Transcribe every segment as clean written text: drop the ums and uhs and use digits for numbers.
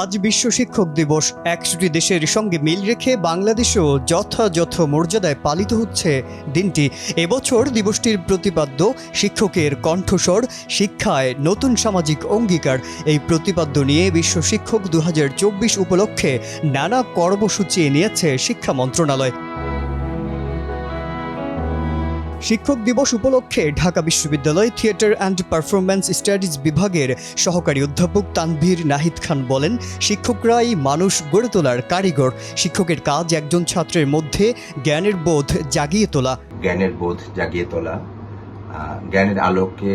আজ বিশ্ব শিক্ষক দিবস। ১০০টি দেশের সঙ্গে মিল রেখে বাংলাদেশেও যথাযথ মর্যাদায় পালিত হচ্ছে দিনটি। এবছর দিবসটির প্রতিপাদ্য শিক্ষকের কণ্ঠস্বর, শিক্ষায় নতুন সামাজিক অঙ্গীকার। এই প্রতিপাদ্য নিয়ে বিশ্ব শিক্ষক ২০২৪ উপলক্ষে নানা কর্মসূচি নিয়েছে শিক্ষা মন্ত্রণালয়। শিক্ষক দিবস উপলক্ষে ঢাকা বিশ্ববিদ্যালয় থিয়েটার অ্যান্ড পারফরম্যান্স স্টাডিজ বিভাগের সহকারী অধ্যাপক তানভীর নাহিদ খান বলেন, শিক্ষকরাই মানুষ গড়ে তোলার কারিগর। শিক্ষকের কাজ একজন ছাত্রের মধ্যে জ্ঞানের বোধ জাগিয়ে তোলা, জ্ঞানের আলোকে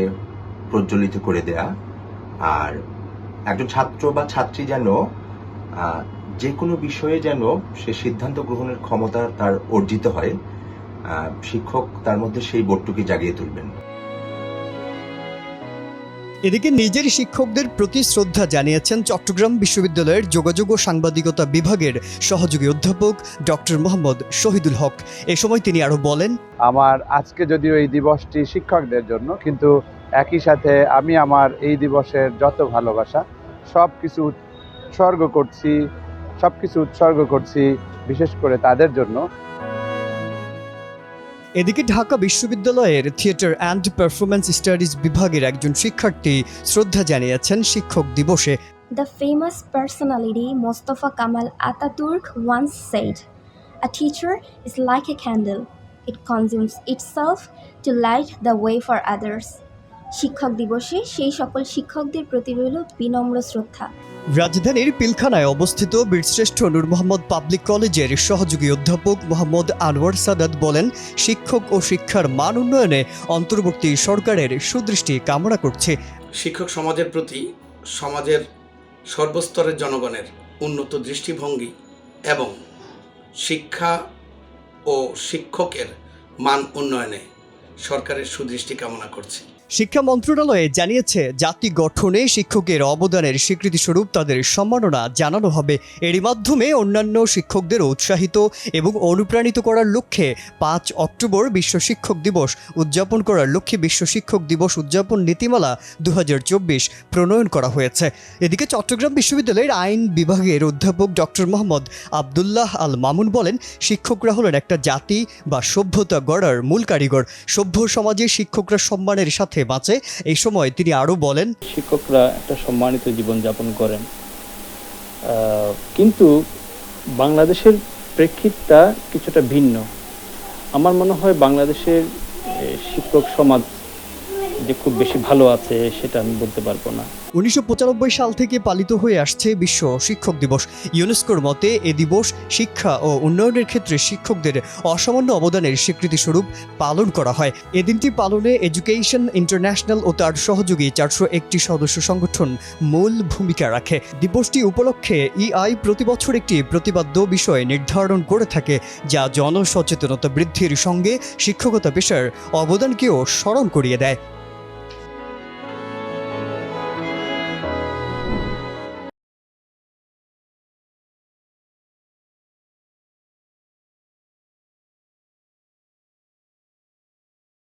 প্রজ্বলিত করে দেয়া, আর একজন ছাত্র বা ছাত্রী যেন যে কোনো বিষয়ে যেন সে সিদ্ধান্ত গ্রহণের ক্ষমতা তার অর্জিত হয়, শিক্ষক তার মধ্যে সেই বোধটুকু জাগিয়ে তুলবেন। এদিকে নিজের শিক্ষকদের প্রতি শ্রদ্ধা জানিয়েছেন চট্টগ্রাম বিশ্ববিদ্যালয়ের যোগাযোগ ও সাংবাদিকতা বিভাগের সহযোগী অধ্যাপক ডক্টর মোহাম্মদ শহীদুল হক। এ সময় তিনি আরো বলেন, আমার আজকে যদিও এই দিবসটি শিক্ষকদের জন্য, কিন্তু একই সাথে আমি আমার এই দিবসের যত ভালোবাসা সবকিছু উৎসর্গ করছি বিশেষ করে তাদের জন্য। এদিকে ঢাকা বিশ্ববিদ্যালয়ের থিয়েটার অ্যান্ড পারফরম্যান্স স্টাডিজ বিভাগের একজন শিক্ষার্থী শ্রদ্ধা জানিয়েছেন শিক্ষক দিবসে। The famous personality Mustafa Kemal Atatürk once said, "A teacher is like a candle. It consumes itself to light the way for others." শিক্ষক দিবসে সেই সকল শিক্ষকদের প্রতি রইল বিনম্র শ্রদ্ধা। রাজধানীর পিলখানায় অবস্থিত বীরশ্রেষ্ঠ নূর মোহাম্মদ পাবলিক কলেজের সহযোগী অধ্যাপক মোহাম্মদ আনোয়ার সাদাত বলেন, শিক্ষক ও শিক্ষার মান উন্নয়নে অন্তর্বর্তী সরকারের সুদৃষ্টি কামনা করছে। শিক্ষক সমাজের প্রতি সমাজের সর্বস্তরের জনগণের উন্নত দৃষ্টিভঙ্গি এবং শিক্ষা ও শিক্ষকের মান উন্নয়নে সরকারের সুদৃষ্টি কামনা করছে। শিক্ষা মন্ত্রণালয়ে জানিয়েছে, জাতি গঠনে শিক্ষকের অবদানের স্বীকৃতিস্বরূপ তাদের সম্মাননা জানানো হবে। এরই মাধ্যমে অন্যান্য শিক্ষকদের উৎসাহিত এবং অনুপ্রাণিত করার লক্ষ্যে ৫ অক্টোবর বিশ্ব শিক্ষক দিবস উদযাপন করার লক্ষ্যে বিশ্ব শিক্ষক দিবস উদযাপন নীতিমালা ২০২৪ প্রণয়ন করা হয়েছে। এদিকে চট্টগ্রাম বিশ্ববিদ্যালয়ের আইন বিভাগের অধ্যাপক ডক্টর মোহাম্মদ আবদুল্লাহ আল মামুন বলেন, শিক্ষকরা হলেন একটা জাতি বা সভ্যতা গড়ার মূল কারিগর। সভ্য সমাজে শিক্ষকরা সম্মানের সাথে বাঁচে। এই সময় তিনি আরো বলেন, শিক্ষকরা একটা সম্মানিত জীবনযাপন করেন, কিন্তু বাংলাদেশের প্রেক্ষিতটা কিছুটা ভিন্ন। আমার মনে হয় বাংলাদেশের শিক্ষক সমাজ যে খুব বেশি ভালো আছে সেটা আমি বলতে পারবো না। ১৯৯৫ সাল থেকে পালিত হয়ে আসছে বিশ্ব শিক্ষক দিবস। ইউনেস্কোর মতে এ দিবস শিক্ষা ও উন্নয়নের ক্ষেত্রে শিক্ষকদের অসামান্য অবদানের স্বীকৃতিস্বরূপ পালন করা হয়। এ দিনটি পালনে এডুকেশন ইন্টারন্যাশনাল ও তার সহযোগী ৪০১টি সদস্য সংগঠন মূল ভূমিকা রাখে। দিবসটি উপলক্ষে ইআই প্রতি বছর একটি প্রতিপাদ্য বিষয় নির্ধারণ করে থাকে, যা জনসচেতনতা বৃদ্ধির সঙ্গে শিক্ষকতা পেশার অবদানকেও স্মরণ করিয়ে দেয়।